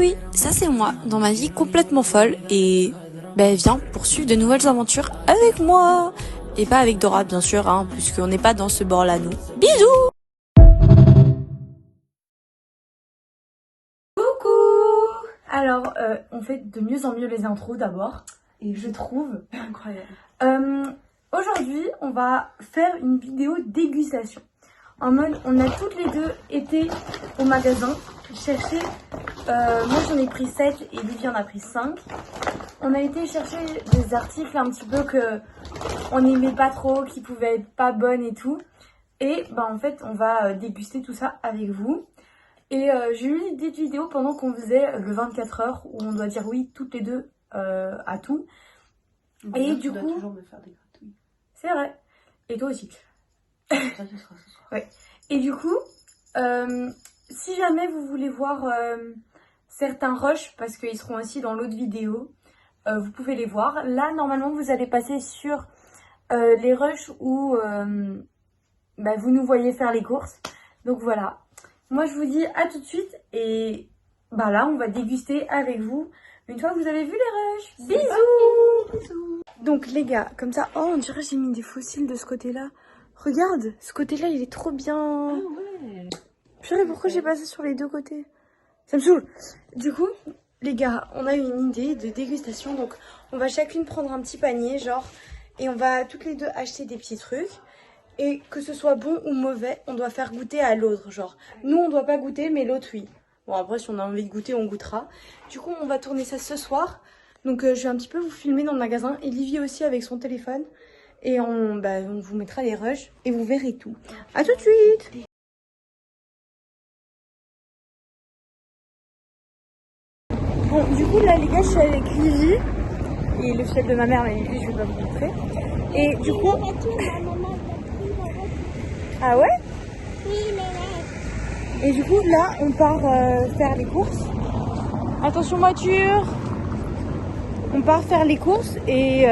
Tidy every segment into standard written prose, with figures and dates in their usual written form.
Oui, ça c'est moi, dans ma vie complètement folle, et ben viens poursuivre de nouvelles aventures avec moi. Et pas avec Dora bien sûr, hein, puisqu'on n'est pas dans ce bord-là nous. Bisous. Coucou. Alors, on fait de mieux en mieux les intros d'abord, et je trouve incroyable. Aujourd'hui, on va faire une vidéo dégustation. En mode, on a toutes les deux été au magasin chercher. Moi, j'en ai pris 7 et Livy en a pris 5. On a été chercher des articles un petit peu que on n'aimait pas trop, qui pouvaient être pas bonnes et tout. Et en fait, on va déguster tout ça avec vous. Et j'ai eu l'idée de vidéo pendant qu'on faisait le 24 heures où on doit dire oui toutes les deux à tout. Et du coup, toujours me faire des gratouilles. C'est vrai. Et toi aussi. Ça, ce sera ce soir. Ouais. Et du coup, si jamais vous voulez voir certains rushs, parce qu'ils seront aussi dans l'autre vidéo, vous pouvez les voir. Là, normalement, vous allez passer sur les rushs où vous nous voyez faire les courses. Donc voilà. Moi, je vous dis à tout de suite. Et là, on va déguster avec vous une fois que vous avez vu les rushs. Bisous. Donc les gars, comme ça, oh on dirait que j'ai mis des fossiles de ce côté-là. Regarde, ce côté-là, il est trop bien. Ah ouais. Purée, pourquoi j'ai passé sur les deux côtés? Ça me saoule. Du coup, les gars, on a une idée de dégustation. Donc, on va chacune prendre un petit panier, genre, et on va toutes les deux acheter des petits trucs. Et que ce soit bon ou mauvais, on doit faire goûter à l'autre, genre. Nous, on doit pas goûter, mais l'autre, oui. Bon, après, si on a envie de goûter, on goûtera. Du coup, on va tourner ça ce soir. Donc, je vais un petit peu vous filmer dans le magasin. Et Livy aussi avec son téléphone. Et on vous mettra les rushs et vous verrez tout. À tout de suite. Bon, du coup, là, les gars, je suis avec Livy. Et le chef de ma mère, mais Livy, je vais pas vous montrer. Et du coup... Ah ouais? Oui, mais... Et du coup, là, on part faire les courses. Attention voiture. On part faire les courses et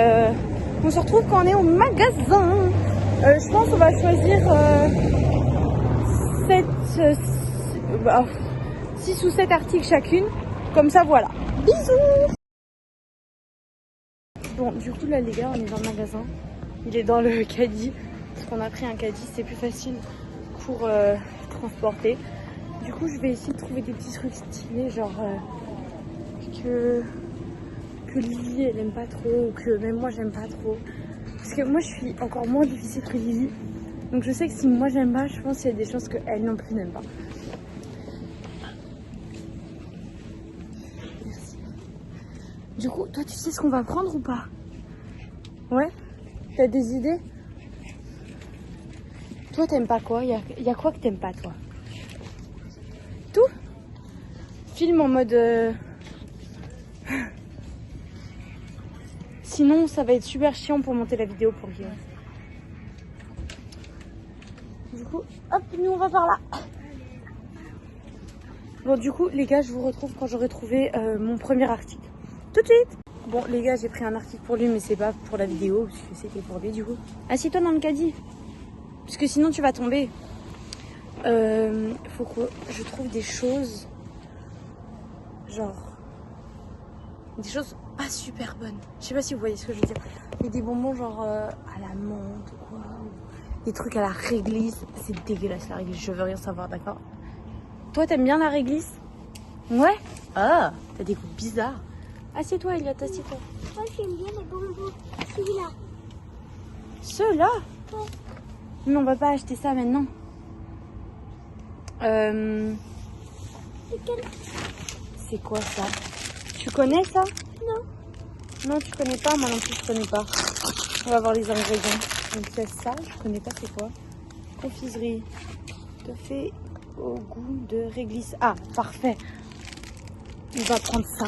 on se retrouve quand on est au magasin. Je pense qu'on va choisir 6 ou 7 articles chacune. Comme ça, voilà. Bisous. Bon, du coup, là, les gars, on est dans le magasin. Il est dans le caddie. Parce qu'on a pris un caddie, c'est plus facile pour transporter. Du coup, je vais essayer de trouver des petits trucs stylés, genre que Livy elle aime pas trop, ou que même moi j'aime pas trop. Parce que moi je suis encore moins difficile que Livy. Donc je sais que si moi j'aime pas, je pense qu'il y a des choses qu'elle non plus n'aime pas. Merci. Du coup, toi tu sais ce qu'on va prendre ou pas? Ouais? T'as des idées? Toi t'aimes pas quoi? Il y a quoi que t'aimes pas toi? Tout? Filme en mode... Sinon, ça va être super chiant pour monter la vidéo pour Guillaume. Du coup, hop, nous on va par là. Bon, du coup, les gars, je vous retrouve quand j'aurai trouvé mon premier article. Tout de suite. Bon, les gars, j'ai pris un article pour lui, mais c'est pas pour la vidéo, parce que c'était pour lui, du coup. Assieds-toi dans le caddie. Parce que sinon, tu vas tomber. Faut que je trouve des choses... Genre... Des choses pas super bonnes. Je sais pas si vous voyez ce que je veux dire. Il y a des bonbons genre à la menthe ou quoi. Des trucs à la réglisse. C'est dégueulasse la réglisse, je veux rien savoir, d'accord? Toi, t'aimes bien la réglisse? Ouais? Ah, t'as des goûts bizarres. Assieds-toi, Elliot, assieds-toi. Moi, j'aime bien les bonbons. Celui-là. Ceux-là? Ouais. Mais on va pas acheter ça maintenant. C'est quoi ça? Tu connais ça? Non. Non, tu connais pas? Moi non plus, je connais pas. On va voir les ingrédients. Donc, c'est ça, je connais pas, c'est quoi? Confiserie. Fait au goût de réglisse. Ah, parfait. On va prendre ça.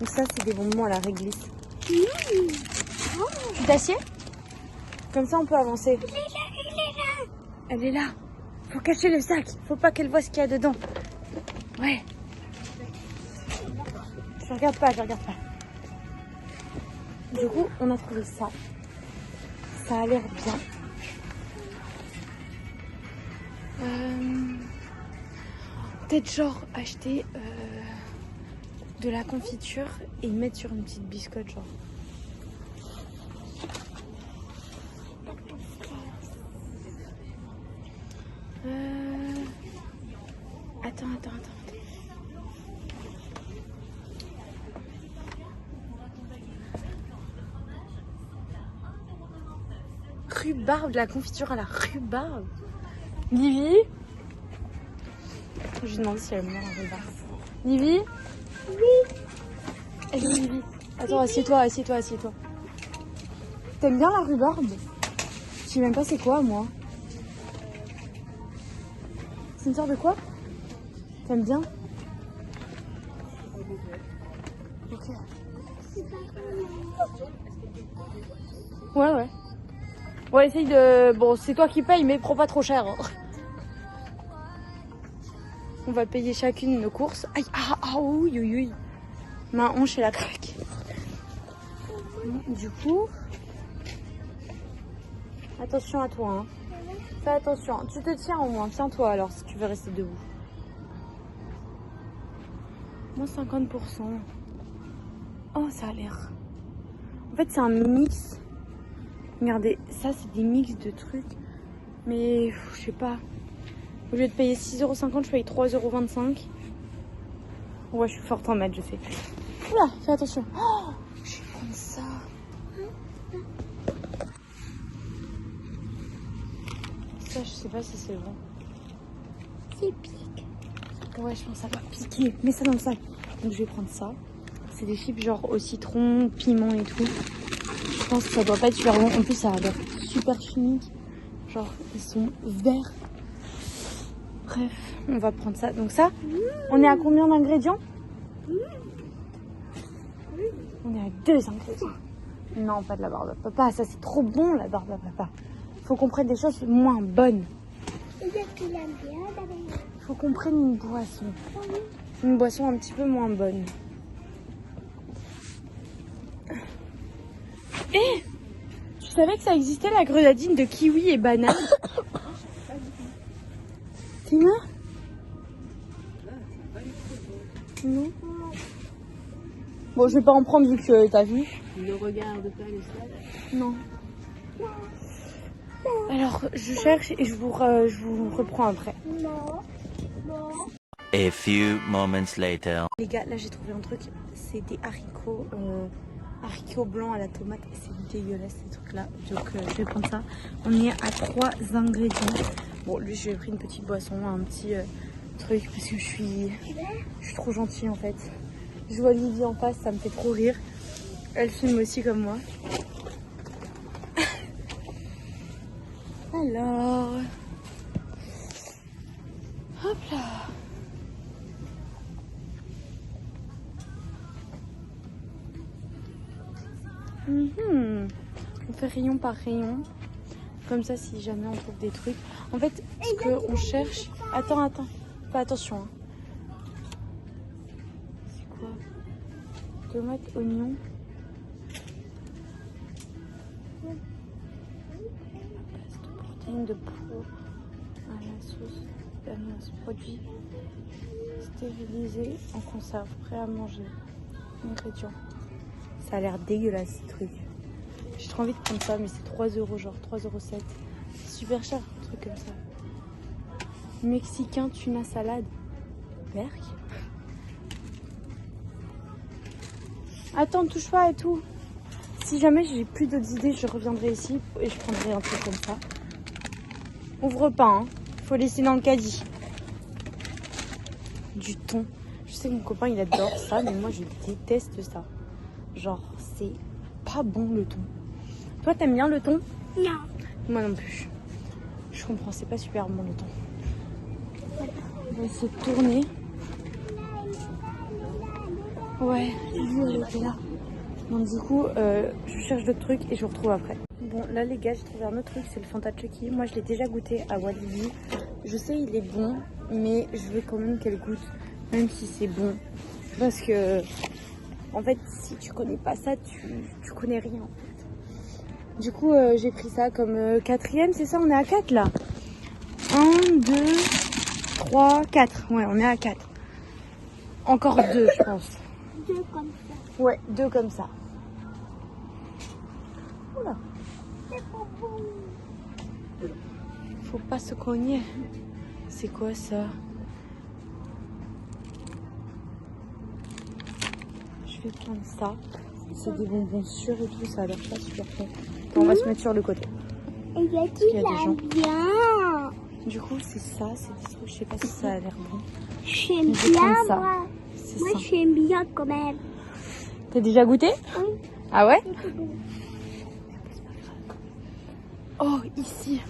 Donc, ça, c'est des bonbons à la réglisse. Oh. Tu t'assieds? Comme ça, on peut avancer. Il est là. Elle est là. Faut cacher le sac. Faut pas qu'elle voit ce qu'il y a dedans. Ouais. Je regarde pas. Du coup, on a trouvé ça. Ça a l'air bien. Peut-être genre acheter de la confiture et mettre sur une petite biscotte genre. Attends. Rhubarbe, de la confiture à la rhubarbe. Livy? Je lui demande si elle aime bien la rhubarbe. Livy? Oui. Elle est où, Livy? Attends, assieds-toi. T'aimes bien la rhubarbe? Je sais même pas c'est quoi, moi. C'est une sorte de quoi? T'aimes bien? Ok. Ouais. Ouais, essaye de... Bon, c'est toi qui payes, mais prends pas trop cher. Hein. On va payer chacune nos courses. Aïe, oui. Ma hanche, elle a craqué. Du coup... Attention à toi, hein. Fais attention. Tu te tiens au moins. Tiens-toi alors, si tu veux rester debout. Moins 50%. Oh, ça a l'air... En fait, c'est un mix. Regardez, ça, c'est des mix de trucs. Mais, je sais pas. Au lieu de payer 6,50 €, je paye 3,25 €. Ouais, je suis forte en maths, je sais. Oula, fais attention. Oh, je vais prendre ça. Ça, je sais pas si c'est bon. C'est pique. Ouais, je pense que ça va piquer. Mets ça dans le sac. Donc, je vais prendre ça. C'est des chips genre au citron, piment et tout. Je pense que ça doit pas être super bon. En plus, ça a l'air super chimique. Genre, ils sont verts. Bref, on va prendre ça. Donc ça, on est à combien d'ingrédients? On est à 2 ingrédients. Non, pas de la barbe à papa. Ça, c'est trop bon, la barbe à papa. Faut qu'on prenne des choses moins bonnes. Faut qu'on prenne une boisson. Une boisson un petit peu moins bonne. Eh, tu savais que ça existait la grenadine de kiwi et banane? Tina? Non. Bon, je vais pas en prendre vu que t'as vu. Ne regarde pas les salades. Non. Alors, je cherche et je vous reprends après. A few moments later. Les gars, là j'ai trouvé un truc. C'est des haricots blancs à la tomate. C'est dégueulasse ces trucs-là. Donc je vais prendre ça. On est à 3 ingrédients. Bon, lui je lui ai pris une petite boisson, un petit truc parce que je suis trop gentille en fait. Je vois Livy en face, ça me fait trop rire. Elle filme aussi comme moi. Alors, hop là. On fait rayon par rayon. Comme ça, si jamais on trouve des trucs. En fait, ce qu'on cherche... Attends. Fais attention. Hein. C'est quoi? Tomate, oignon. Protéines de peau à la sauce d'ananas. Produit stérilisé en conserve. Prêt à manger. Ingrédients. Ça a l'air dégueulasse ce truc. J'ai trop envie de prendre ça, mais c'est 3 €, genre 3,07 €. C'est super cher, un truc comme ça. Mexicain tuna salade. Berk. Attends, touche pas et tout. Si jamais j'ai plus d'autres idées, je reviendrai ici et je prendrai un truc comme ça. Ouvre pas, hein. Faut laisser dans le caddie. Du thon. Je sais que mon copain il adore ça, mais moi je déteste ça. Genre, c'est pas bon le thon. Toi, t'aimes bien le thon? Non. Moi non plus. Je comprends, c'est pas super bon le thon. Voilà. On va essayer de tourner. Ouais, elle était là. Donc du coup, je cherche d'autres trucs et je vous retrouve après. Bon, là les gars, j'ai trouvé un autre truc, c'est le Fanta Chucky. Moi, je l'ai déjà goûté à Walibi. Je sais, il est bon, mais je veux quand même qu'elle goûte, même si c'est bon. Parce que, en fait, si tu connais pas ça, tu connais rien. En fait. Du coup, j'ai pris ça comme 4e, c'est ça? On est à 4 là. 1, 2, 3, 4. Ouais, on est à 4. Encore 2, je pense. 2 comme ça. Ouais, 2 comme ça. Oula. C'est pas bon. Faut pas se cogner. C'est quoi ça? Je vais prendre ça. C'est des bonbons sûrs et tout, ça a l'air pas super bon. On va se mettre sur le côté. Et il y a qu'il y a des gens. bien. Du coup, c'est ça, c'est des trucs, je sais pas si ça a l'air bon. J'aime Je vais bien, prendre ça. moi. C'est Moi, ça. j'aime bien quand même. T'as déjà goûté? Oui. Ah ouais? C'est tout bon. Oh, ici.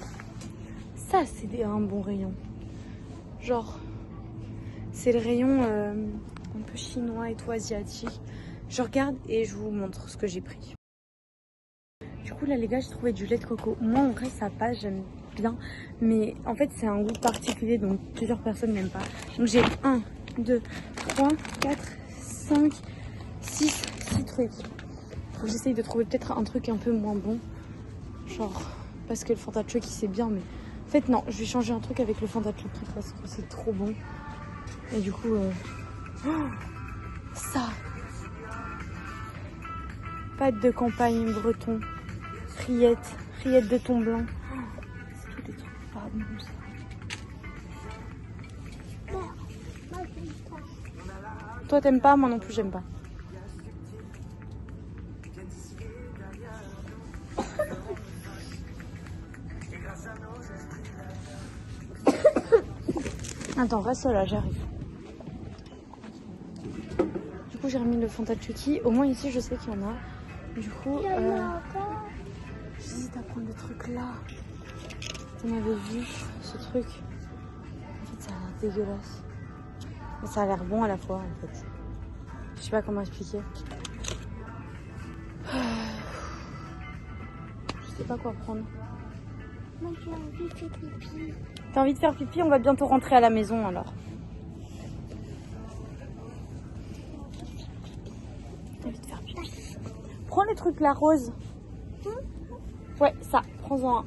Ça, c'est un bon rayon. Genre, c'est le rayon un peu chinois et tout, asiatique. Je regarde et je vous montre ce que j'ai pris. Du coup, là, les gars, j'ai trouvé du lait de coco. Moi, en vrai, ça passe, j'aime bien. Mais en fait, c'est un goût particulier, donc plusieurs personnes n'aiment pas. Donc, j'ai 1, 2, 3, 4, 5, 6 trucs. Faut que j'essaye de trouver peut-être un truc un peu moins bon. Genre, parce que le Fanta Chucky, c'est bien, mais... En fait, non, je vais changer un truc avec le Fanta Chucky parce que c'est trop bon. Et du coup, oh, ça. Pâte de campagne breton. Rillettes de thon blanc. Oh, c'est des trucs pas bons, ça. Moi, j'aime pas. Toi, t'aimes pas? Moi non plus, j'aime pas. Attends, reste là, j'arrive. Du coup, j'ai remis le Fanta Chucky. Au moins ici, je sais qu'il y en a. Du coup, Il y en a encore. j'hésite à prendre le truc là. On avait vu ce truc. En fait, ça a l'air dégueulasse. Mais ça a l'air bon à la fois, en fait. Je sais pas comment expliquer. Je sais pas quoi prendre. Moi, j'ai envie de faire pipi. T'as envie de faire pipi? On va bientôt rentrer à la maison alors. T'as envie de faire pipi? Prends le truc là rose. Ouais, ça, prends-en un.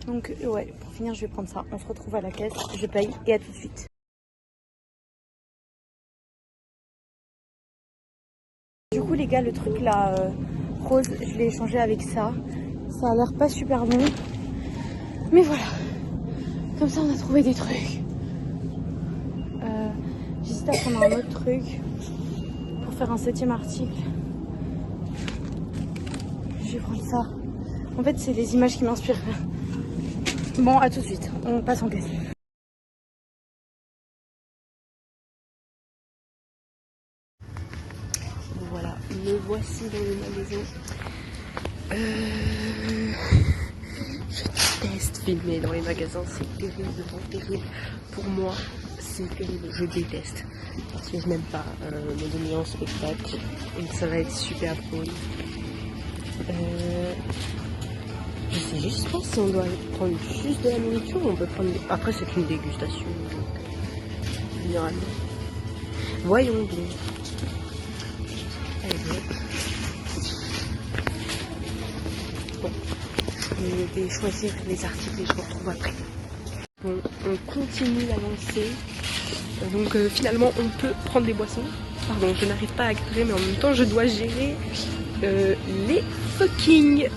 Donc, ouais, pour finir, je vais prendre ça. On se retrouve à la caisse, je paye et à tout de suite. Du coup, les gars, le truc là rose, je l'ai échangé avec ça. Ça a l'air pas super bon. Mais voilà. Comme ça, on a trouvé des trucs. J'hésite à prendre un autre truc pour faire un 7e article. Je vais prendre ça. En fait, c'est les images qui m'inspirent. Bon, à tout de suite. On passe en caisse. Voilà, me voici dans le magasin. Je déteste filmer dans les magasins, c'est terriblement terrible. Pour moi, c'est terrible, je déteste. Parce que je n'aime pas me donner en spectacle. Et ça va être super drôle. Je sais juste pas si on doit prendre juste de la nourriture ou on peut prendre... Après, c'est une dégustation, donc... Généralement. Voyons donc. Bon, je vais choisir les articles et je vous retrouve après. Bon, on continue d'avancer. Donc finalement, on peut prendre des boissons. Pardon, je n'arrive pas à accélérer, mais en même temps, je dois gérer les fucking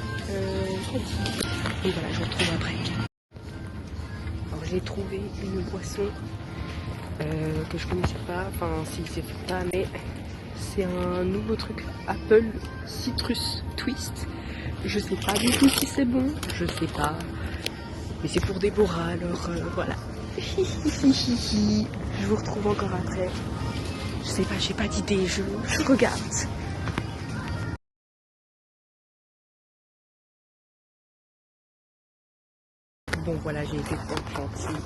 cantines. Donc voilà, je vous retrouve après. Alors j'ai trouvé une boisson que je connaissais pas. Enfin, si c'est pas, mais c'est un nouveau truc Apple Citrus Twist. Je sais pas du tout si c'est bon, je sais pas. Mais c'est pour Déborah, alors voilà. Je vous retrouve encore après. Je sais pas, j'ai pas d'idée, je regarde. Bon voilà, j'ai été trop gentille.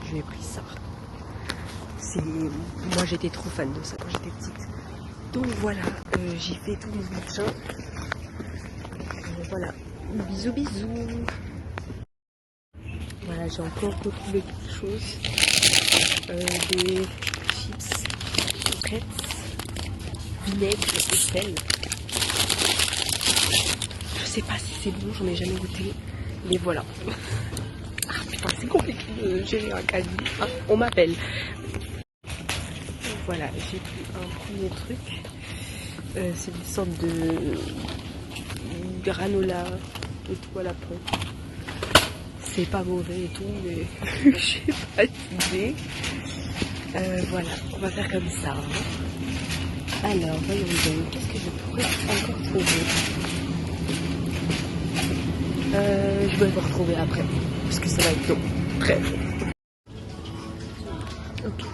J'ai pris ça. Moi j'étais trop fan de ça quand j'étais petite. Donc voilà, j'ai fait tout mon machin. Voilà, bisous bisous. Voilà, j'ai encore retrouvé quelque chose. Des chips, frites, vinaigre et sel. Je sais pas si c'est bon, j'en ai jamais goûté. Mais voilà. Ah putain, c'est compliqué de gérer un caddie. Ah, on m'appelle. voilà, j'ai pris un premier truc. C'est une sorte de granola et tout à la pomme. C'est pas mauvais et tout, mais j'ai pas d'idée. Voilà, on va faire comme ça. Alors, voyons donc, qu'est-ce que je pourrais encore trouver? Je vais vous retrouver après, parce que ça va être long, très long. Ok,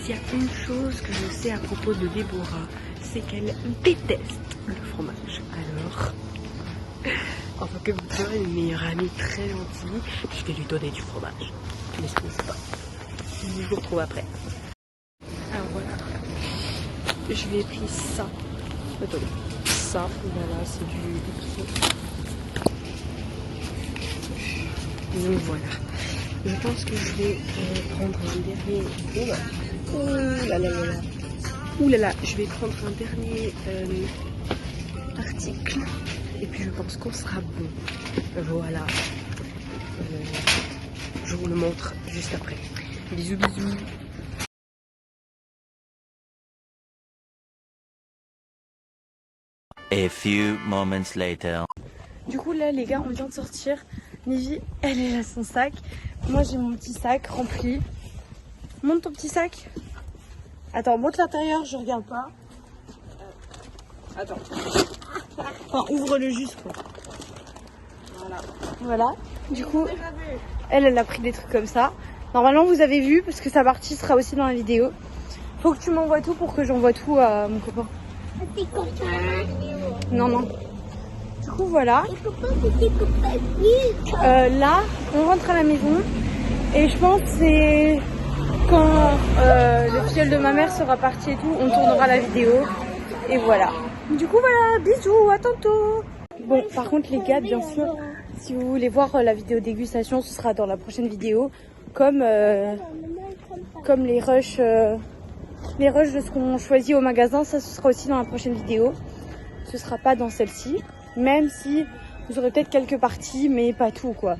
s'il y a une chose que je sais à propos de Déborah, c'est qu'elle déteste le fromage. Alors, en tant que une meilleure amie très gentille, je vais lui donner du fromage. Mais je pense pas. Je vous retrouve après. Alors voilà, je lui ai pris ça. Attendez, ça, voilà, c'est du liquide. Donc voilà, je pense que je vais prendre un dernier. Ouh là là là là. Ouh là là, je vais prendre un dernier article. Et puis je pense qu'on sera bon. Voilà. Je vous le montre juste après. Bisous bisous. A few moments later. Du coup là les gars, on vient de sortir. Nivi, elle a son sac. Moi j'ai mon petit sac rempli. Monte ton petit sac. Attends, monte l'intérieur, je regarde pas. Attends. Enfin, ouvre-le juste quoi. Voilà. Du coup, elle a pris des trucs comme ça. Normalement vous avez vu parce que sa partie sera aussi dans la vidéo. Faut que tu m'envoies tout pour que j'envoie tout à mon copain. Tes copains. Non, non. Du coup voilà. Tes copains, c'est tes copains. Oui. Là, on rentre à la maison. Et je pense que c'est quand le filleul de ma mère sera parti et tout, on tournera la vidéo. Et voilà. Du coup voilà, bisous, à tantôt. Bon, par contre les gars, bien sûr, si vous voulez voir la vidéo dégustation, ce sera dans la prochaine vidéo. Comme les rushs de ce qu'on choisit au magasin, ça ce sera aussi dans la prochaine vidéo. Ce sera pas dans celle-ci, même si vous aurez peut-être quelques parties, mais pas tout quoi.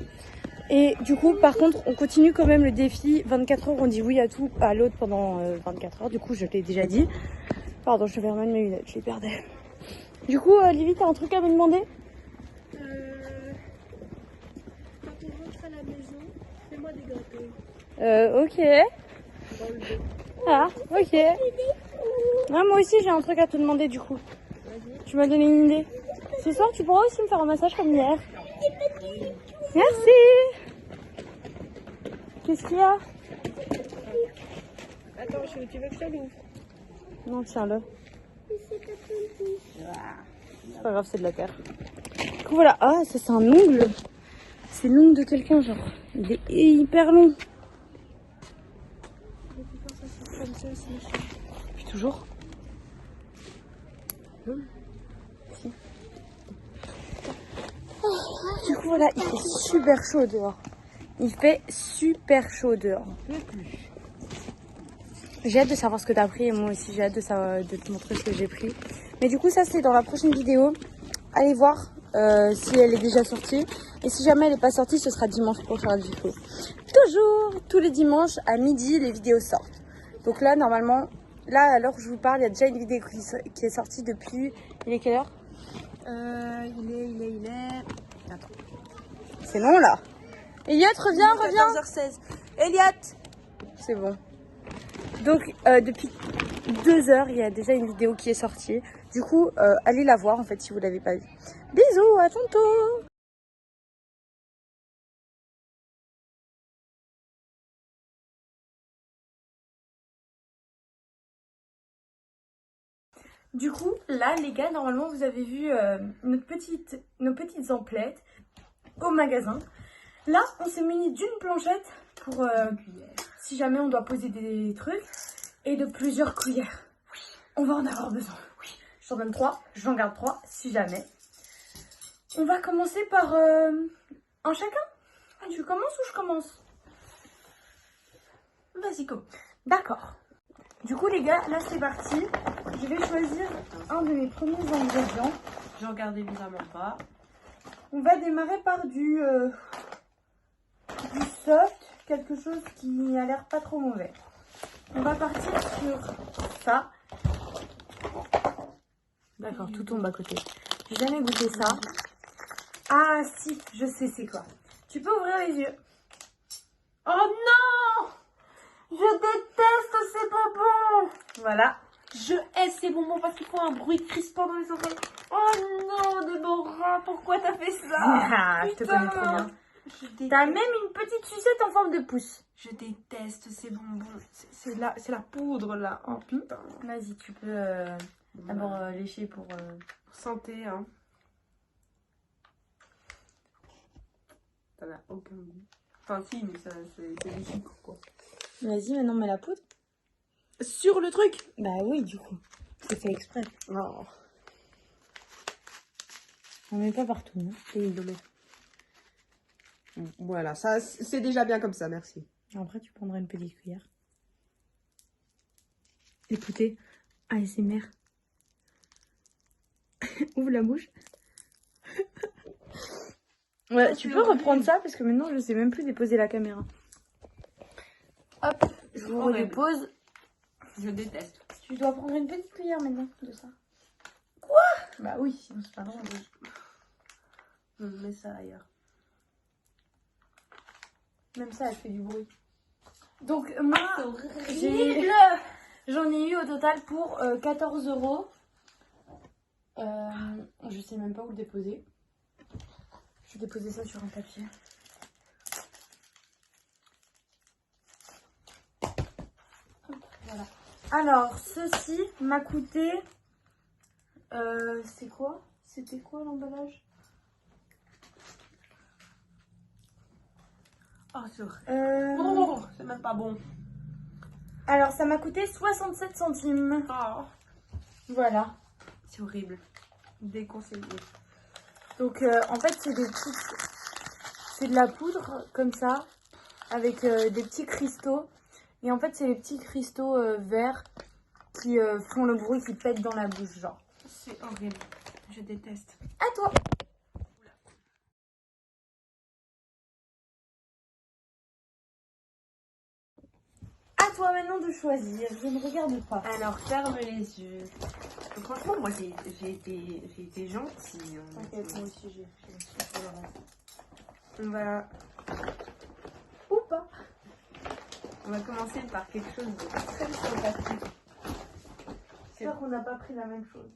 Et du coup, par contre, on continue quand même le défi 24 heures. On dit oui à tout, à l'autre pendant 24 heures. Du coup, je l'ai déjà dit. Pardon, je vais remettre mes lunettes, je les perdais. Du coup, Livy, t'as un truc à me demander? Quand on rentre à la maison, fais-moi des gâteaux. Ok. Ah, ok. Ah, moi aussi, j'ai un truc à te demander du coup. Tu m'as donné une idée. Ce soir, tu pourras aussi me faire un massage comme hier. Merci. Qu'est-ce qu'il y a? Attends, tu veux que je te l'ouvre? Non, tiens-le. C'est pas grave, c'est de la terre. Du coup, voilà. Ah, ça, c'est un ongle. C'est l'ongle de quelqu'un, genre. Il est hyper long. Puis toujours. Si. Du coup, voilà, il fait super chaud dehors. Il fait super chaud dehors. J'ai hâte de savoir ce que t'as pris et moi aussi j'ai hâte de te montrer ce que j'ai pris. Mais du coup ça c'est dans la prochaine vidéo. Allez voir si elle est déjà sortie. Et si jamais elle n'est pas sortie, ce sera dimanche prochain du coup. Toujours, tous les dimanches à midi, les vidéos sortent. Donc là normalement, là à l'heure où je vous parle, il y a déjà une vidéo qui est sortie depuis... Il est quelle heure? Il est... Attends. C'est long là. Elliot, reviens. 14h16. Elliot! C'est bon. Donc depuis 2 heures, il y a déjà une vidéo qui est sortie. Du coup, allez la voir en fait si vous l'avez pas vue. Bisous, à tantôt. Du coup, là les gars, normalement vous avez vu nos petites emplettes au magasin. Là, on s'est muni d'une planchette pour si jamais on doit poser des trucs et de plusieurs cuillères. Oui, on va en avoir besoin. Oui, je t'en donne 3, j'en garde 3 si jamais. On va commencer par un chacun. Tu commences ou je commence? Vas-y, go. D'accord. Du coup les gars, là c'est parti. Je vais choisir un de mes premiers ingrédients. Je regarde évidemment pas. On va démarrer par du soft, quelque chose qui a l'air pas trop mauvais. On va partir sur ça. D'accord, tout tombe à côté. J'ai jamais goûté ça. Ah si, je sais c'est quoi. Tu peux ouvrir les yeux. Oh non! Je déteste ces bonbons! Voilà. Je hais ces bonbons parce qu'ils font un bruit crispant dans les oreilles. Oh non, Déborah, pourquoi t'as fait ça? Ah, je te connais trop bien. T'as même une petite sucette en forme de pouce. Je déteste ces bonbons. C'est la poudre là. Oh putain. Vas-y, tu peux d'abord lécher pour... Santé, hein. Ça n'a aucun goût. Enfin si, mais ça c'est du sucre quoi. Vas-y, maintenant mets la poudre. Sur le truc? Bah oui, du coup. C'est fait exprès. Oh. On met pas partout, hein. Et il le met. Voilà, ça c'est déjà bien comme ça, merci. Après, tu prendras une petite cuillère. Écoutez, ASMR. Ouvre la bouche. Ouais, tu peux reprendre ça parce que maintenant je sais même plus déposer la caméra. Hop, je vous redépose. Je déteste. Tu dois prendre une petite cuillère maintenant de ça. Quoi? Bah oui, sinon c'est pas grave. Je mets ça ailleurs. Même ça, elle fait du bruit. Donc moi, j'en ai eu au total pour 14 €. Je sais même pas où le déposer. Je vais déposer ça sur un papier. Voilà. Alors, ceci m'a coûté... c'est quoi? C'était quoi l'emballage? Oh, c'est horrible. Oh, c'est même pas bon. Alors, ça m'a coûté 67 centimes. Oh, Voilà. c'est horrible. Déconseillé. Donc, en fait, c'est des petites... C'est de la poudre, comme ça, avec des petits cristaux. Et en fait, c'est les petits cristaux verts qui font le bruit, qui pètent dans la bouche, genre. C'est horrible. Je déteste. À toi! À toi maintenant de choisir, je ne regarde pas. Alors, ferme les yeux. Franchement, moi, j'ai été gentille. T'inquiète, moi aussi j'ai fait le reste. On va commencer par quelque chose de très sympathique. J'espère qu'on n'a pas pris la même chose.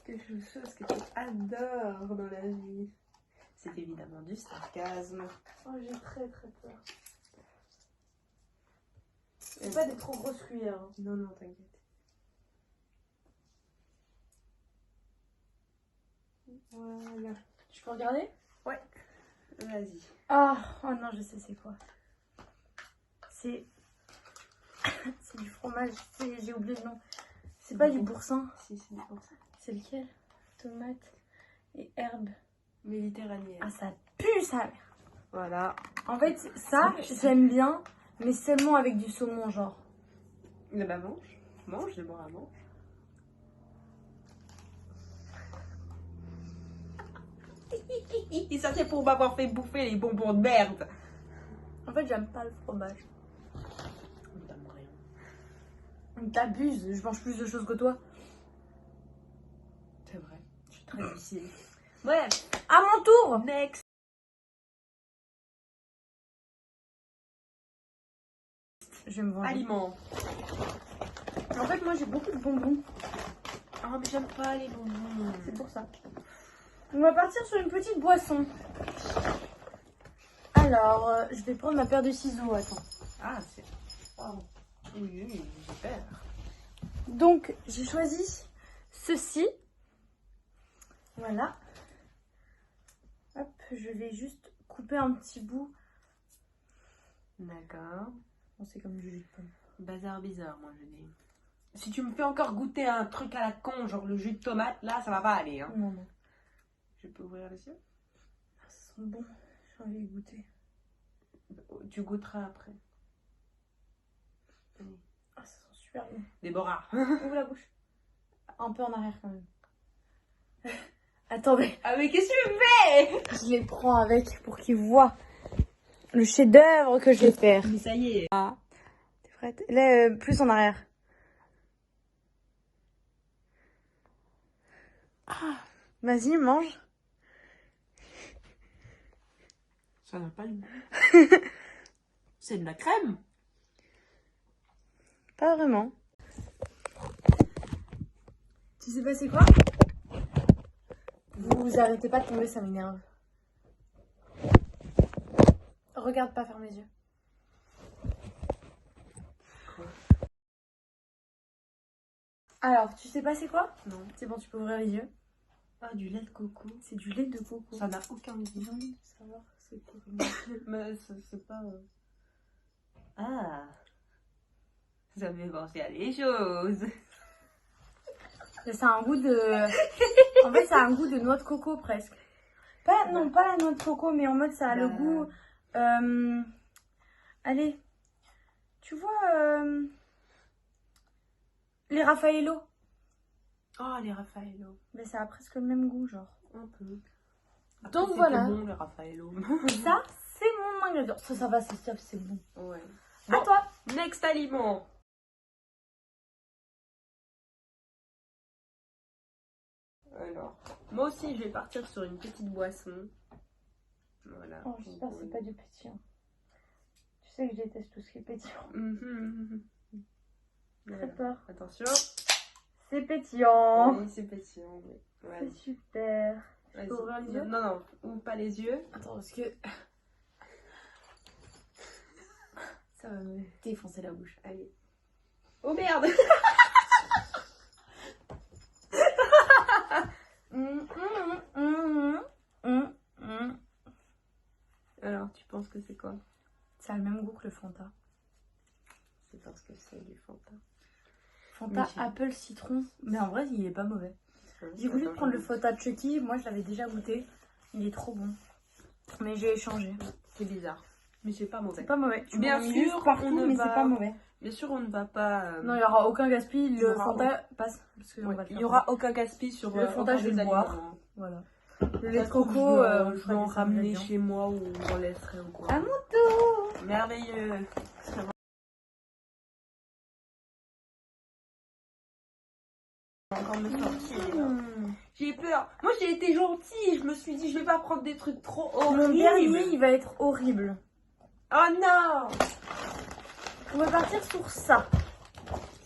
Quelque chose que tu adores dans la vie. C'est évidemment du sarcasme. Oh, j'ai très peur. C'est pas des trop grosses cuillères. Hein. Non, t'inquiète. Voilà. Tu peux regarder? Ouais. Vas-y. Oh non, je sais c'est quoi. C'est du fromage. J'ai oublié le nom. C'est pas du boursin. Si, c'est du boursin. C'est lequel? Tomate et herbe. Méditerranéenne. Ah, ça pue sa mère. Voilà. En fait, ça, j'aime bien, mais seulement avec du saumon, genre. Eh ben, mange. Mange, Déborah, mange. Ça c'est pour m'avoir fait bouffer les bonbons de merde. En fait, j'aime pas le fromage. On t'aime rien. T'abuses, je mange plus de choses que toi. C'est vrai. Je suis très difficile. Bref. À mon tour. Next. Je vais me venger. Aliment. En fait, moi, j'ai beaucoup de bonbons. Ah, mais j'aime pas les bonbons. C'est pour ça. On va partir sur une petite boisson. Alors, je vais prendre ma paire de ciseaux. Attends. Ah, c'est... Oh. Oui, j'ai peur. Donc, j'ai choisi ceci. Voilà. Hop, je vais juste couper un petit bout. D'accord. Bon, c'est comme du jus de pomme. Bazar bizarre, moi je dis. Si tu me fais encore goûter un truc à la con, genre le jus de tomate, là, ça va pas aller. Hein. Non. Je peux ouvrir les yeux? Ça sent bon. J'ai envie de goûter. Tu goûteras après. Oui. Ah, ça sent super bon. Déborah. Ouvre la bouche. Un peu en arrière quand même. Attendez. Ah mais qu'est-ce que tu fais? Je les prends avec pour qu'ils voient le chef-d'œuvre que je vais faire. Mais ça y est. Ah, t'es Prête. Là, plus en arrière. Ah, vas-y, mange. Ça n'a pas le goût. C'est de la crème. Pas vraiment. Tu sais pas c'est quoi? Vous arrêtez pas de tomber, ça m'énerve. Regarde pas, ferme les yeux. Alors, tu sais pas c'est quoi? Non. C'est bon, tu peux ouvrir les yeux. Ah, du lait de coco. C'est du lait de coco. Ça n'a aucun goût. J'ai envie de savoir c'est quoi. Mais c'est pas... Ah, ça me fait penser à des choses. Ça a un goût de... En fait, ça a un goût de noix de coco presque. Pas, non, pas la noix de coco, mais en mode ça a le goût... Allez, tu vois les Raffaello? Oh, les Raffaello. Mais ça a presque le même goût, genre. Un peu. Donc voilà. C'est bon, les Raffaello. Ça, c'est mon ingrédient. Ça va, c'est top, c'est bon. Ouais. À Bon, toi. next aliment. Alors, moi aussi, je vais partir sur une petite boisson. Voilà. Oh, j'espère que c'est pas du pétillant. Tu sais que je déteste tout ce qui est pétillant. Voilà. Très peur. Attention. C'est pétillant. Oui, c'est pétillant. Oui. Voilà. C'est super. Vas-y. Faut ouvrir les yeux? Non, non, ouvre pas les yeux. Attends, parce que... ça va me défoncer la bouche. Allez. Oh merde. Alors, tu penses que c'est quoi? Ça a le même goût que le Fanta. C'est parce que c'est du Fanta. Fanta Mais apple citron. Mais en vrai, il est pas mauvais. J'ai Attends, voulu prendre le je- Fanta Chucky. Moi, je l'avais déjà goûté. Il est trop bon. Mais j'ai échangé. C'est bizarre. Mais c'est pas mauvais. C'est pas mauvais. Tu Bien m'en mets sûr, partout, on ne mais va- c'est pas mauvais. Bien sûr, on ne va pas... Non, il n'y aura aucun gaspille. Il y Le aura Fanta passe. Parce que on ouais, va le il faire. n'y aura aucun gaspille sur Le Fanta, aucun je vais des le boire. aliments. Voilà. Le lait de Ça se trouve, coco, je vais en ramener chez moi ou on laisserait ou quoi. À mon tour. Merveilleux. Encore me sortir. J'ai peur. Moi j'ai été gentille. Je me suis dit je vais pas prendre des trucs trop Mon horribles. dernier, il va être horrible. Oh non. On va partir sur ça.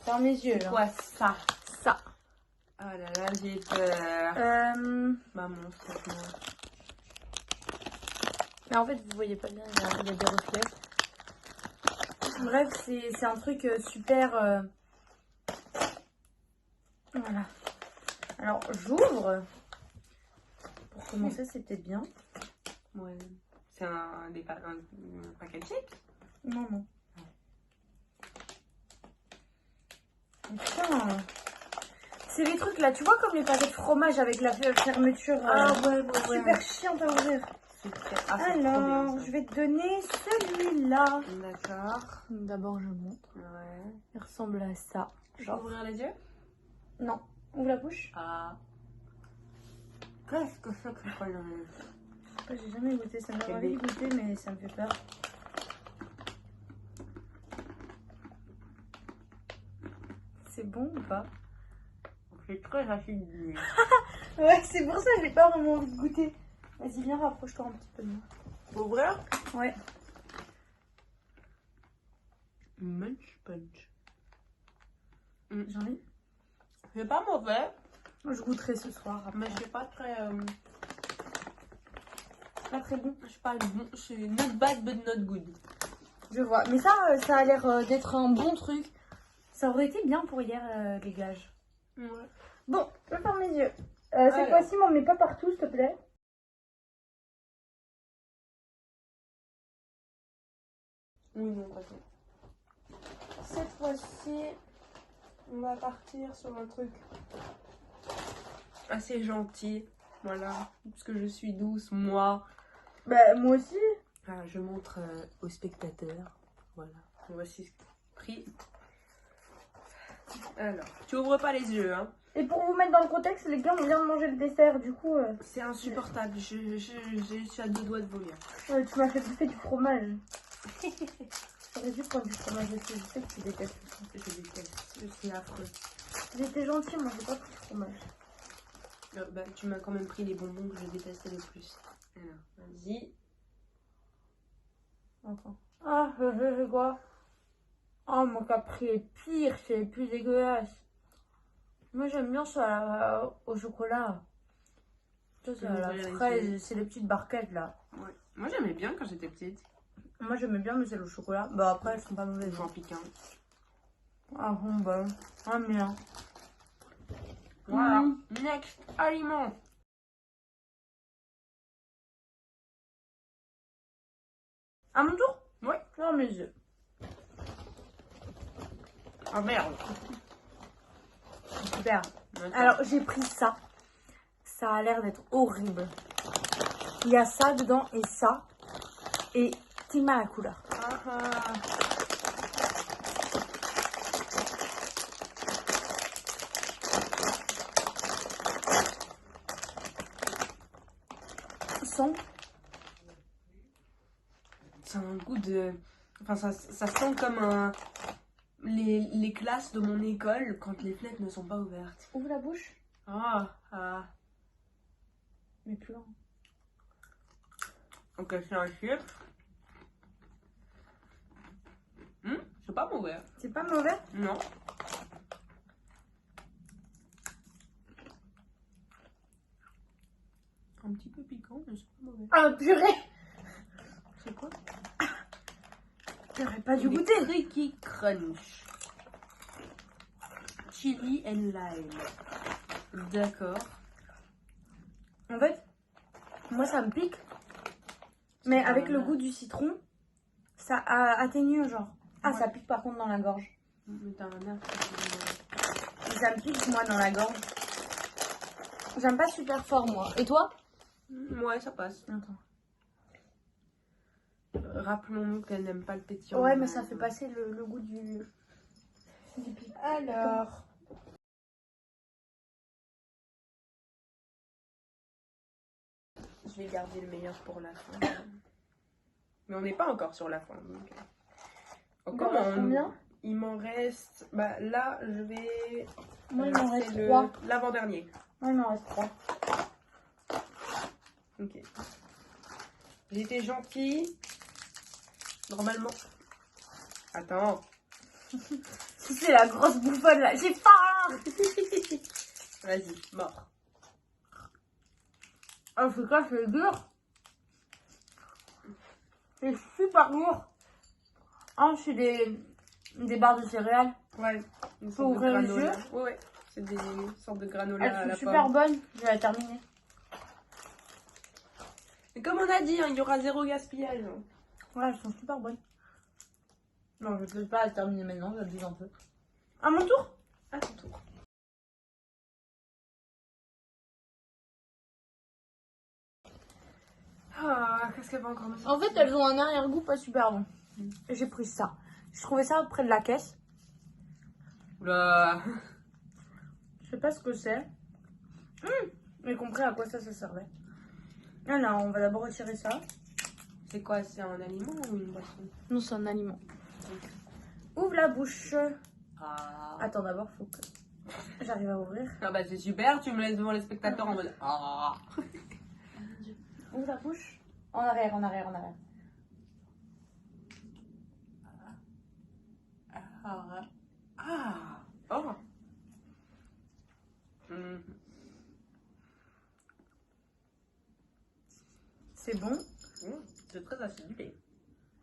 Ferme les yeux. C'est là. quoi ça? Ça. Oh là là, j'ai peur. Maman, franchement. Mais en fait, vous voyez pas bien, il y a des reflets. Bref, c'est un truc super... Voilà. Alors, j'ouvre. Pour commencer, c'est peut-être bien. Ouais. C'est un paquet de chips? Non, non. Oh, putain. C'est les trucs là, tu vois comme les paquets de fromage avec la fermeture super chiante à ouvrir. C'est très... Ah, c'est trop bien, Alors, ça. je vais te donner celui-là. D'accord. D'abord, je montre. Ouais. Il ressemble à ça. Je peux Genre. ouvrir les yeux? Non. Ouvre la bouche. Ah. Qu'est-ce que c'est que ça? J'ai jamais goûté, ça me donne envie de goûter, mais ça me fait peur. C'est bon ou pas? C'est très acide. Ouais, c'est pour ça que j'ai pas vraiment envie de goûter. Vas-y, viens, rapproche-toi un petit peu de moi. Ouvrir? Ouais. Munch punch. J'ai envie. C'est pas mauvais, Moi, je goûterai ce soir. Après. mais c'est pas très... Pas très bon. c'est pas bon. C'est not bad but not good. Je vois. Mais ça, ça a l'air d'être un bon truc. Ça aurait été bien pour hier, les gages. Ouais. Bon, je ferme les yeux. Alors. Cette fois-ci, m'en mets pas partout, s'il te plaît. Oui, non, pas ça. Cette fois-ci, on va partir sur un truc assez gentil. Voilà, parce que je suis douce, moi. Bah, moi aussi. Ah, je montre aux spectateurs. Voilà, voici ce prix. Alors, tu ouvres pas les yeux, hein. Et pour vous mettre dans le contexte, les gars, on vient de manger le dessert, du coup... C'est insupportable, je suis à deux doigts de vomir. tu m'as fait bouffer du fromage. J'aurais dû prendre du fromage dessus. Je sais que tu détestes le fromage. Je déteste, c'est affreux. J'étais gentille, moi j'ai pas pris de fromage. Bah, tu m'as quand même pris les bonbons que je détestais le plus. Alors, vas-y. Encore. Ah, je quoi? Oh, mon capri est pire, c'est le plus dégueulasse. Moi j'aime bien ça au chocolat. Ça, c'est à la fraise, c'est les petites barquettes là. Ouais. Moi j'aimais bien quand j'étais petite. Moi j'aimais bien, mais c'est le chocolat. Bah après, elles sont pas mauvaises. Genre piquant. Ah bon, bah. Ah, bien. Voilà. Next aliment. À mon tour? Ouais. Ferme mes yeux. Ah merde. Super. D'accord. Alors j'ai pris ça. Ça a l'air d'être horrible. Il y a ça dedans et ça. Et c'est mal la couleur. Ah, ah. Son. Ça a un goût de... Enfin, ça sent comme un... les classes de mon école quand les fenêtres ne sont pas ouvertes. Ouvre la bouche. Ah, ah. Mais plus loin. Ok, c'est un chip. C'est pas mauvais. C'est pas mauvais? Non. Un petit peu piquant, mais c'est pas mauvais. Ah purée! C'est quoi? J'aurais pas dû Des goûter. Tricky Crunch. Chili and lime. D'accord. En fait, moi ça me pique. Mais avec le goût du citron, ça atténue genre. Ah, Ouais. ça pique par contre dans la gorge. Mais t'as un air Ça me pique moi dans la gorge. J'aime pas super fort moi. Et toi? Ouais, ça passe. Attends. Rappelons-nous qu'elle n'aime pas le pétillant. Ouais, mais ça fait passer le goût du pic. Alors. Je vais garder le meilleur pour la fin. Mais on n'est pas encore sur la fin. Donc... Combien? Il m'en reste... Bah là, je vais... Moi, il m'en c'est reste 3. l'avant-dernier. Moi, il m'en reste 3. Ok. J'ai été gentille. Normalement. Attends. C'est la grosse bouffonne là. J'ai faim! Vas-y, mort. Oh, c'est quoi? C'est dur. C'est super lourd. Ah, c'est des barres de céréales. Ouais. Une Faut sorte de ouvrir les granola. yeux. Ouais, ouais. C'est des sortes de granola à Elles la sont super pomme. bonnes. Je vais la terminer. Mais comme on a dit, hein, il y aura zéro gaspillage. Ouais, elles sont super bonnes. Non, je ne peux pas la terminer maintenant. J'abuse un peu. À mon tour? À ton tour. Ah, qu'est-ce qu'elle va encore me En fait, elles ont un arrière-goût pas super bon. J'ai pris ça. Je trouvais ça près de la caisse. Oula. Je sais pas ce que c'est. J'ai compris à quoi ça servait. Alors, on va d'abord retirer ça. C'est quoi? C'est un aliment ou une boisson? Non, c'est un aliment. Ouvre la bouche. Ah. Attends, d'abord, faut que j'arrive à ouvrir. Ah bah c'est super, tu me laisses devant les spectateurs en mode ah. Ouvre la bouche. En arrière, en arrière, en arrière. Ah. Oh. C'est bon. C'est très acidulé.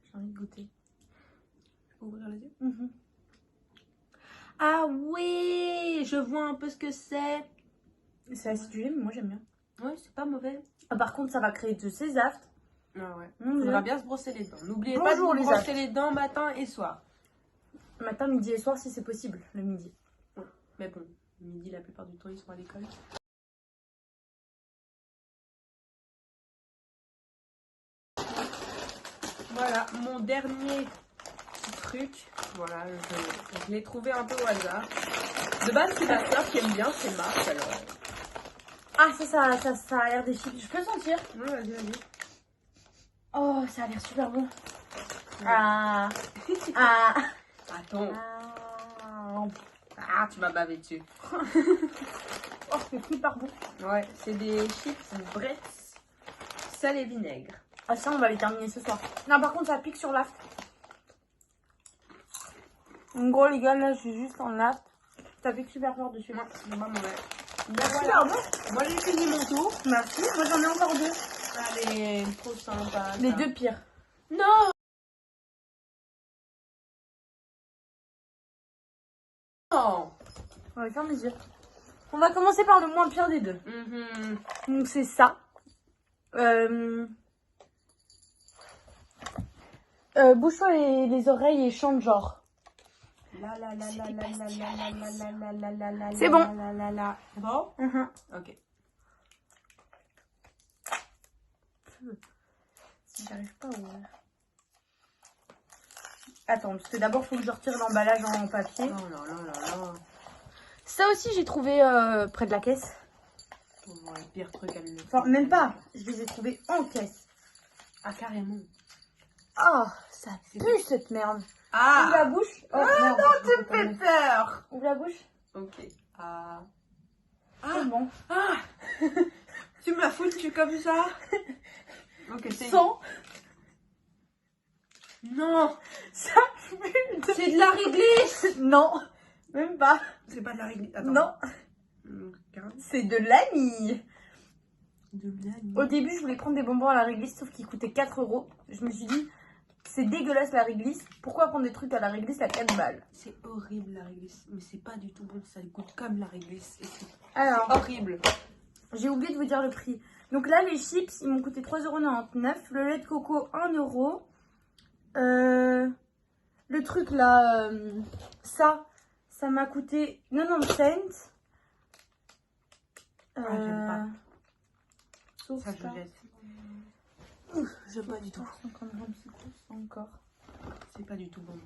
J'ai envie de goûter. Je peux ouvrir les yeux? Ah oui, je vois un peu ce que c'est. C'est acidulé, mais moi j'aime bien. Ouais, c'est pas mauvais. Ah, par contre, ça va créer de ces aftes. Ah ouais. Mmh, Faudra ouais. bien se brosser les dents. N'oubliez Bonjour, pas de vous les brosser aftes. les dents matin et soir. Matin, midi et soir, si c'est possible, le midi. Mais bon, midi la plupart du temps ils sont à l'école. Voilà, mon dernier petit truc. Voilà, je l'ai trouvé un peu au hasard. De base, c'est ma soeur qui aime bien ces marques alors. Ah, ça a l'air des chips. Je peux sentir. Ouais, vas-y, vas-y. Oh, ça a l'air super bon. Ah. Ah. Attends. Ah. Tu m'as bavé dessus. Oh, c'est super bon. Ouais, c'est des chips Bretz sel et vinaigre. Ah, ça, on va les terminer ce soir. Non, par contre, ça pique sur l'aft. En gros, les gars, là, je suis juste en aft. Ça pique super fort dessus. Ouais, c'est pas mauvais. Ben voilà. Moi, j'ai fini mon tour. Merci. Moi, j'en ai encore deux. Allez, trop sympa. Les ça. deux pires. Non. Non. On va faire mes yeux. On va commencer par le moins pire des deux. Donc, c'est ça. Bouge-toi les oreilles et chante genre. C'est bon. C'est bon? Ok. J'arrive pas à ouvrir. Attends, parce que d'abord, il faut que je retire l'emballage en papier. Oh là là là là. Ça aussi, j'ai trouvé près de la caisse. Oh, le pire truc à lui. Enfin, même pas. Je les ai trouvés en caisse. Ah, carrément. Oh, ça pue cette merde. Ah. Ouvre la bouche. Oh, merde, non, je peux tu pas fais mettre. peur. Ouvre la bouche. Ok. Ah. C'est bon. Ah. Tu m'as foutu comme ça. Ok, c'est... Sans. Non. Ça pue. C'est de la réglisse. Non, même pas. C'est pas de la réglisse. Attends. Non, Regarde. c'est de l'anis. De l'anis. Au début, je voulais prendre des bonbons à la réglisse, sauf qu'ils coûtaient 4 €. Je me suis dit, c'est dégueulasse la réglisse. Pourquoi prendre des trucs à la réglisse à 4 balles? C'est horrible la réglisse. Mais c'est pas du tout bon. Ça goûte comme la réglisse. Et c'est Alors, horrible. j'ai oublié de vous dire le prix. Donc là, les chips, ils m'ont coûté 3,99 €. Le lait de coco, 1 €. Le truc là, ça m'a coûté 90 cents. j'aime pas. Sauf Ça, je ça. jette. J'aime pas du tout. 50 grammes, c'est quoi ça encore? C'est pas du tout bon.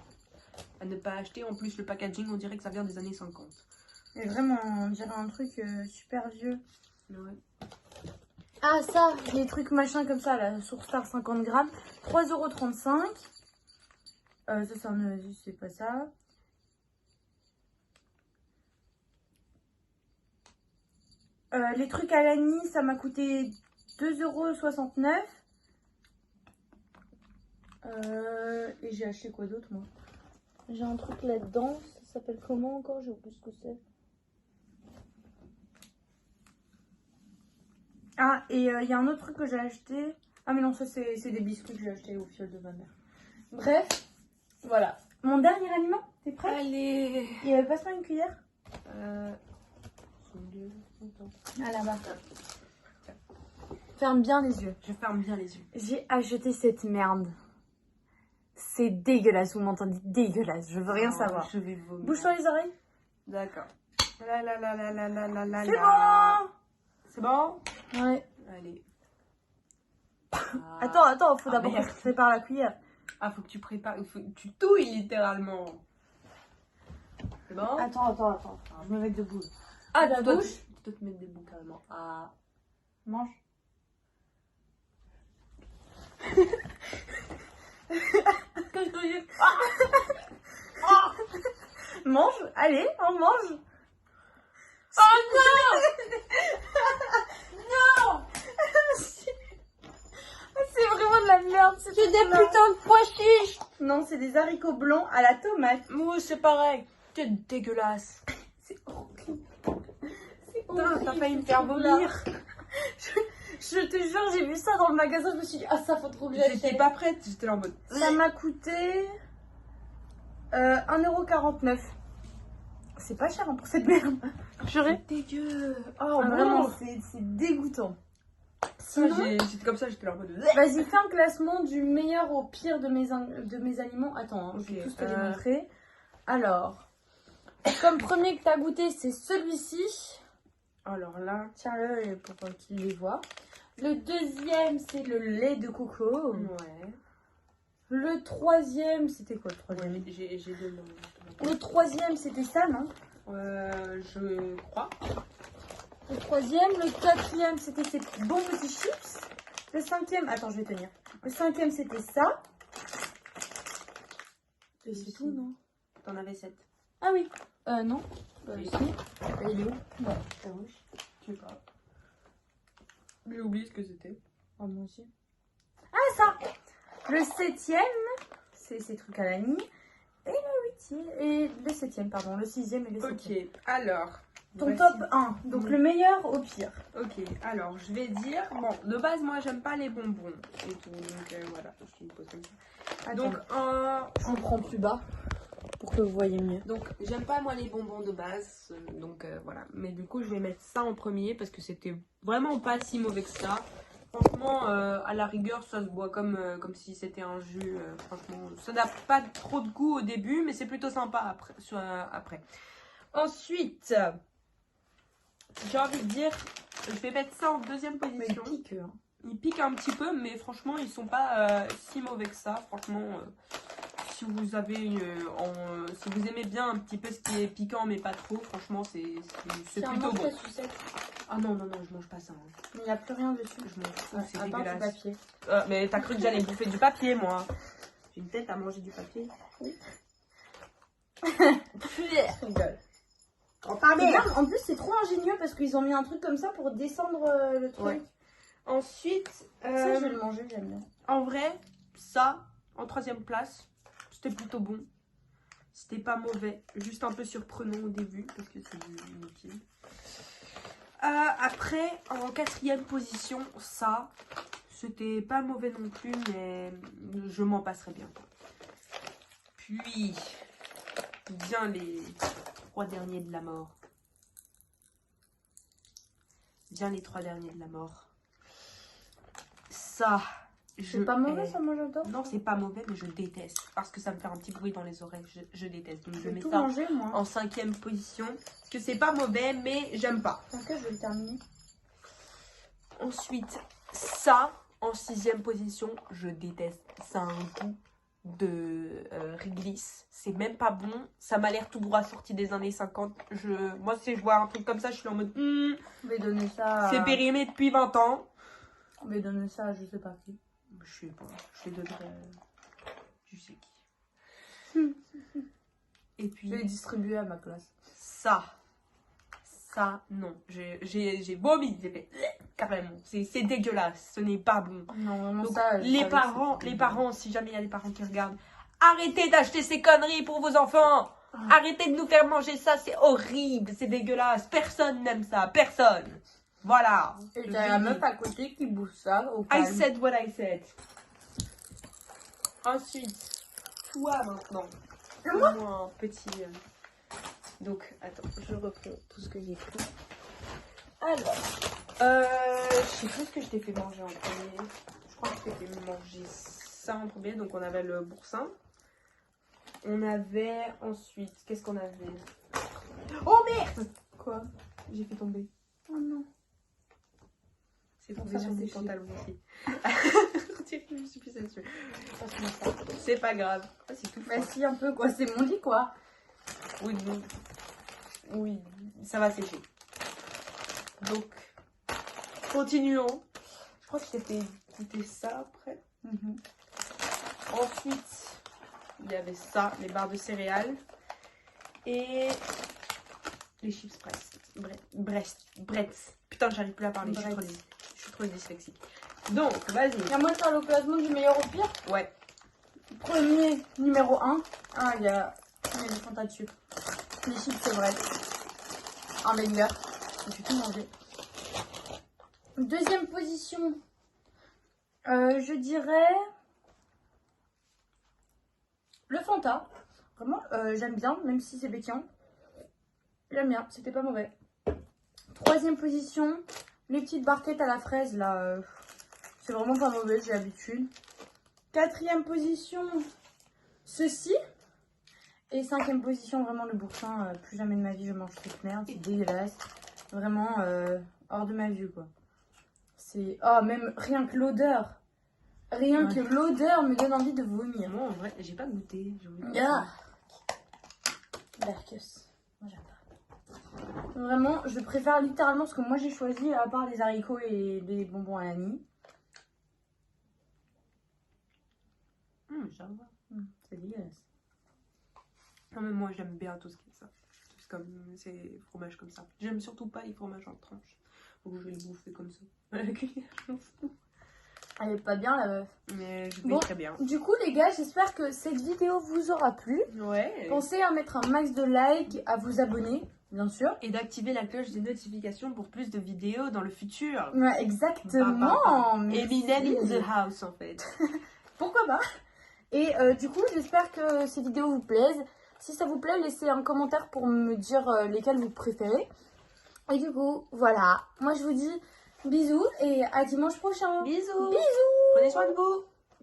À ne pas acheter. En plus, le packaging, on dirait que ça vient des années 50. Mais vraiment, on dirait un truc super vieux. Ouais. Ah ça, les trucs machin comme ça, la Source Star 50 grammes, 3,35 €. Ça c'est un Oasis, c'est pas ça. Les trucs à l'anis, ça m'a coûté 2,69 €. Et j'ai acheté quoi d'autre moi? J'ai un truc là-dedans, ça s'appelle comment encore? J'ai oublié ce que c'est. Ah, et il y a un autre truc que j'ai acheté. Ah mais non, ça c'est des biscuits que j'ai acheté au fiole de ma mère. Bref, voilà. Mon dernier aliment, t'es prêt? Allez. Et passe-moi une cuillère. Ah là-bas. Ferme bien les yeux. Je ferme bien les yeux. J'ai acheté cette merde. C'est dégueulasse, vous m'entendez? Dégueulasse, je veux rien savoir. Je vais vomir. Bouge-toi les oreilles. D'accord. La la la la la la la la. C'est bon. C'est bon? Ouais. Allez. Attends, faut d'abord que merde. je prépare la cuillère. Ah, faut que tu prépares, faut que tu touilles littéralement. C'est bon? Attends. Je me mets debout. Ah, la tu dois bouche. Tu dois te mettre debout carrément. Ah. Mange. Mange, allez, on mange. Oh non! Non. C'est vraiment de la merde. C'est C'est des putains de pois chiches! Non, c'est des haricots blancs à la tomate. Moi, c'est pareil. T'es dégueulasse. C'est horrible. C'est Putain, horrible. t'as failli me faire vomir. Je te jure, j'ai vu ça dans le magasin, je me suis dit, ah ça faut trop que j'achète. J'étais pas prête, j'étais là en mode. Ça m'a coûté 1,49 €. C'est pas cher hein, pour cette merde. Purée. Dégueu. Oh, vraiment, c'est dégoûtant. Sinon, j'étais comme ça, j'étais là en mode. vas-y, fais un classement du meilleur au pire de mes aliments. Attends, hein, je vais Ok, tous te les montrer. Alors, comme premier que t'as goûté, c'est celui-ci. Alors là. Tiens-le pour qu'il les voit. Le deuxième, c'est le lait de coco. Ouais. Le troisième, c'était quoi le troisième? J'ai deux noms. Le troisième, c'était ça, non? Je crois. Le troisième, le quatrième, c'était ces bons petits chips. Le cinquième, attends, je vais tenir. Le cinquième, c'était ça. Et c'est tout, non? T'en avais 7. Ah oui. Non. Oui. Si. Il est où? Ouais. Je sais pas. J'ai oublié ce que c'était. Oh, moi aussi. Ah, ça! Le 7e, c'est ces trucs à l'année. Et le 8e. Et le 7e, pardon. Le 6e et le 7e. Ok, alors. Ton voici- top 1. Donc le meilleur au pire. Ok, alors je vais dire. Bon, de base, moi j'aime pas les bonbons et tout. Donc voilà, je te le pose comme ça. Attends, Donc, je vous prends plus bas pour que vous voyez mieux. donc j'aime pas moi les bonbons de base. Donc voilà. Mais du coup, je vais mettre ça en premier parce que c'était vraiment pas si mauvais que ça. Franchement, à la rigueur, ça se boit comme si c'était un jus. Franchement, ça n'a pas trop de goût au début, mais c'est plutôt sympa après. Ensuite, j'ai envie de dire, je vais mettre ça en deuxième Mais il position. pique, hein. Ils piquent un petit peu, mais franchement, ils sont pas si mauvais que ça. Franchement, si vous avez si vous aimez bien un petit peu ce qui est piquant, mais pas trop, franchement, c'est plutôt bon. Ah non, non, non, je mange pas ça. Hein. Mais il n'y a plus rien dessus. Je m'en fous, c'est À part du dégueulasse. papier. Mais t'as cru que j'allais bouffer du papier, moi? J'ai une tête à manger du papier. Je rigole. Oh, C'est bien, en plus, c'est trop ingénieux parce qu'ils ont mis un truc comme ça pour descendre le truc. Ouais. Ensuite, Ça, je vais le manger, j'aime bien. en vrai, ça, en troisième place, c'était plutôt bon. C'était pas mauvais, juste un peu surprenant au début parce que c'est inutile. Après, en quatrième position, ça, c'était pas mauvais non plus, mais je m'en passerai bien. Puis, bien les 3 derniers de la mort. Bien les 3 derniers de la mort. Ça, C'est pas mauvais, ça, moi j'adore. Non, c'est pas mauvais, mais je déteste. Parce que ça me fait un petit bruit dans les oreilles. Je déteste. Donc Je je vais mets tout ça manger, moi. en 5e position. Parce que c'est pas mauvais, mais j'aime pas. Ok, je vais le terminer. Ensuite, ça, en 6e position, je déteste. Ça a un goût de réglisse. C'est même pas bon. Ça m'a l'air tout droit sorti des années 50. Moi, si je vois un truc comme ça, je suis en mode... On va donner ça. C'est périmé depuis 20 ans. On va donner ça à je sais pas qui. Je sais pas. Je les donnerai... Je sais qui. Et puis... Je vais les distribuer à ma classe. Ça, non. J'ai vomi. J'ai fait carrément. C'est dégueulasse. Ce n'est pas bon. Non, vraiment Donc, ça. je les savais que parents, si jamais il y a des parents qui regardent, arrêtez d'acheter ces conneries pour vos enfants. Arrêtez de nous faire manger ça. C'est horrible. C'est dégueulasse. Personne n'aime ça. Personne. Voilà. Et Je t'as la dis. meuf à côté qui bouffe ça au I calme. said what I said. Ensuite, toi maintenant. Moi Un petit. Donc, attends, je reprends tout ce que j'ai pris. Alors, Je sais plus ce que je t'ai fait manger en premier. Je crois que je t'ai fait manger ça en premier. Donc, on avait le boursin. On avait ensuite. Qu'est-ce qu'on avait? Oh merde! quoi? J'ai fait tomber. Oh non. C'est Ça tombé sur va tes sécher. pantalons aussi. Je me suis pissée dessus. C'est pas grave. Ah, c'est tout. Bah si, un peu quoi, c'est mon lit quoi. Oui, non. Oui, ça va sécher. Donc, continuons. Je crois que je t'ai fait goûter ça après. Ensuite, il y avait ça, les barres de céréales. Et les chips Bretz. Putain, j'arrive plus à parler, je suis trop dyslexique. Donc, vas-y. Et moi, faire le classement du meilleur au pire. Ouais. Premier, numéro 1. Ah, il y a des fantas de sucre. Les chips, c'est vrai. Un banger. J'ai tout mangé. Deuxième position. Je dirais... le Fanta. Vraiment, j'aime bien, même si c'est pétillant. J'aime bien, c'était pas mauvais. Troisième position. Les petites barquettes à la fraise, là... c'est vraiment pas mauvais, j'ai l'habitude. Quatrième position, ceci. Et cinquième position, vraiment le boursin. Plus jamais de ma vie je mange cette merde, c'est dégueulasse. Vraiment hors de ma vue quoi. C'est... oh, même rien que l'odeur. Rien que l'odeur me donne envie de vomir. Moi, en vrai, j'ai pas goûté. Ah. Berkus. Moi j'adore. Vraiment, je préfère littéralement ce que moi j'ai choisi, à part les haricots et les bonbons à l'année. Ça va. C'est dégueulasse. Non mais moi j'aime bien tout ce qui est ça. Tout ce comme ces fromages comme ça. J'aime surtout pas les fromages en tranches. Donc je vais le bouffer comme ça. À la cuillère, je m'en fous. Elle est pas bien la meuf. Mais je vais Bon, très bien. du coup les gars, j'espère que cette vidéo vous aura plu. Ouais. Pensez à mettre un max de likes, à vous abonner, bien sûr. Et d'activer la cloche des notifications pour plus de vidéos dans le futur. Ouais, exactement. Eminem in the house en fait. Pourquoi pas. Et du coup, j'espère que ces vidéos vous plaisent. Si ça vous plaît, laissez un commentaire pour me dire lesquelles vous préférez. Et du coup, voilà. Moi, je vous dis bisous et à dimanche prochain. Bisous. Bisous. Prenez soin de vous.